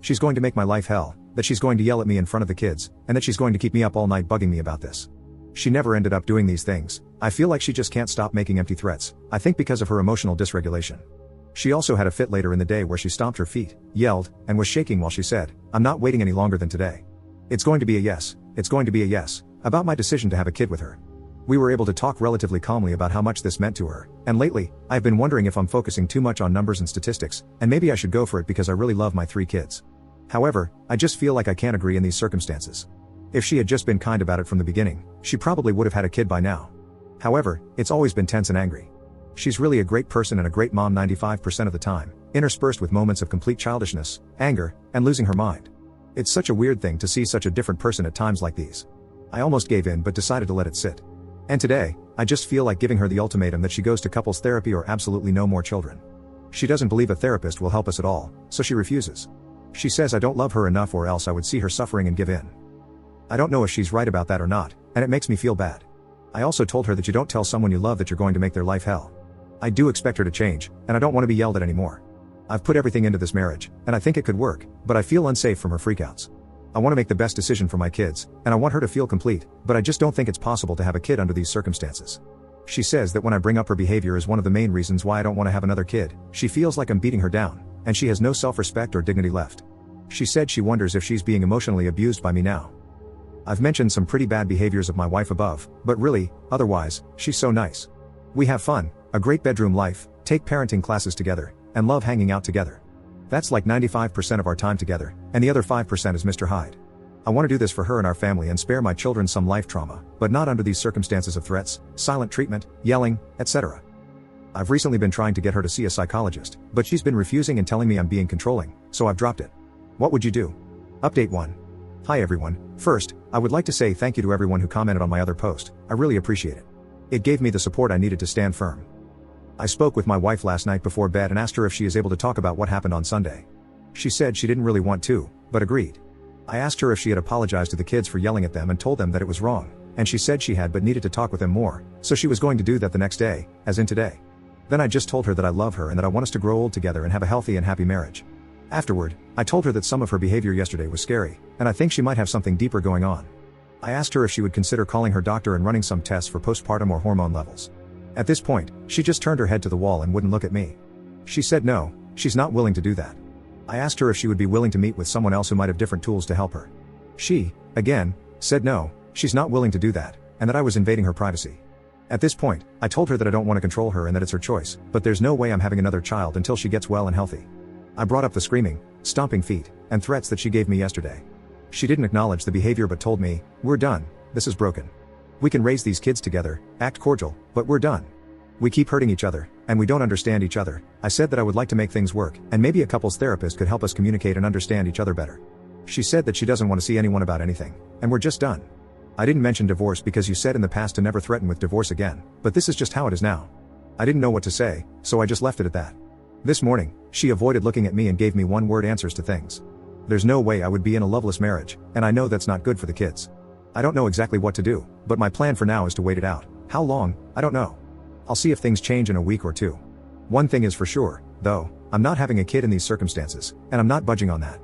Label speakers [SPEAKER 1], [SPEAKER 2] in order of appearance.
[SPEAKER 1] she's going to make my life hell, that she's going to yell at me in front of the kids, and that she's going to keep me up all night bugging me about this. She never ended up doing these things. I feel like she just can't stop making empty threats, I think because of her emotional dysregulation. She also had a fit later in the day where she stomped her feet, yelled, and was shaking while she said, "I'm not waiting any longer than today. It's going to be a yes, it's going to be a yes," about my decision to have a kid with her. We were able to talk relatively calmly about how much this meant to her, and lately, I've been wondering if I'm focusing too much on numbers and statistics, and maybe I should go for it because I really love my 3 kids. However, I just feel like I can't agree in these circumstances. If she had just been kind about it from the beginning, she probably would have had a kid by now. However, it's always been tense and angry. She's really a great person and a great mom 95% of the time, interspersed with moments of complete childishness, anger, and losing her mind. It's such a weird thing to see such a different person at times like these. I almost gave in but decided to let it sit. And today, I just feel like giving her the ultimatum that she goes to couples therapy or absolutely no more children. She doesn't believe a therapist will help us at all, so she refuses. She says I don't love her enough or else I would see her suffering and give in. I don't know if she's right about that or not, and it makes me feel bad. I also told her that you don't tell someone you love that you're going to make their life hell. I do expect her to change, and I don't want to be yelled at anymore. I've put everything into this marriage, and I think it could work, but I feel unsafe from her freakouts. I want to make the best decision for my kids, and I want her to feel complete, but I just don't think it's possible to have a kid under these circumstances. She says that when I bring up her behavior as one of the main reasons why I don't want to have another kid, she feels like I'm beating her down, and she has no self-respect or dignity left. She said she wonders if she's being emotionally abused by me now. I've mentioned some pretty bad behaviors of my wife above, but really, otherwise, she's so nice. We have fun, a great bedroom life, take parenting classes together, and love hanging out together. That's like 95% of our time together, and the other 5% is Mr. Hyde. I want to do this for her and our family and spare my children some life trauma, but not under these circumstances of threats, silent treatment, yelling, etc. I've recently been trying to get her to see a psychologist, but she's been refusing and telling me I'm being controlling, so I've dropped it. What would you do? Update 1. Hi everyone. First, I would like to say thank you to everyone who commented on my other post. I really appreciate it. It gave me the support I needed to stand firm. I spoke with my wife last night before bed and asked her if she is able to talk about what happened on Sunday. She said she didn't really want to, but agreed. I asked her if she had apologized to the kids for yelling at them and told them that it was wrong, and she said she had but needed to talk with them more, so she was going to do that the next day, as in today. Then I just told her that I love her and that I want us to grow old together and have a healthy and happy marriage. Afterward, I told her that some of her behavior yesterday was scary, and I think she might have something deeper going on. I asked her if she would consider calling her doctor and running some tests for postpartum or hormone levels. At this point, she just turned her head to the wall and wouldn't look at me. She said no, she's not willing to do that. I asked her if she would be willing to meet with someone else who might have different tools to help her. She, again, said no, she's not willing to do that, and that I was invading her privacy. At this point, I told her that I don't want to control her and that it's her choice, but there's no way I'm having another child until she gets well and healthy. I brought up the screaming, stomping feet, and threats that she gave me yesterday. She didn't acknowledge the behavior but told me, "We're done, this is broken. We can raise these kids together, act cordial, but we're done. We keep hurting each other, and we don't understand each other." I said that I would like to make things work, and maybe a couples therapist could help us communicate and understand each other better. She said that she doesn't want to see anyone about anything, and we're just done. I didn't mention divorce because you said in the past to never threaten with divorce again, but this is just how it is now. I didn't know what to say, so I just left it at that. This morning, she avoided looking at me and gave me one-word answers to things. There's no way I would be in a loveless marriage, and I know that's not good for the kids. I don't know exactly what to do, but my plan for now is to wait it out. How long, I don't know. I'll see if things change in a week or two. One thing is for sure, though, I'm not having a kid in these circumstances, and I'm not budging on that.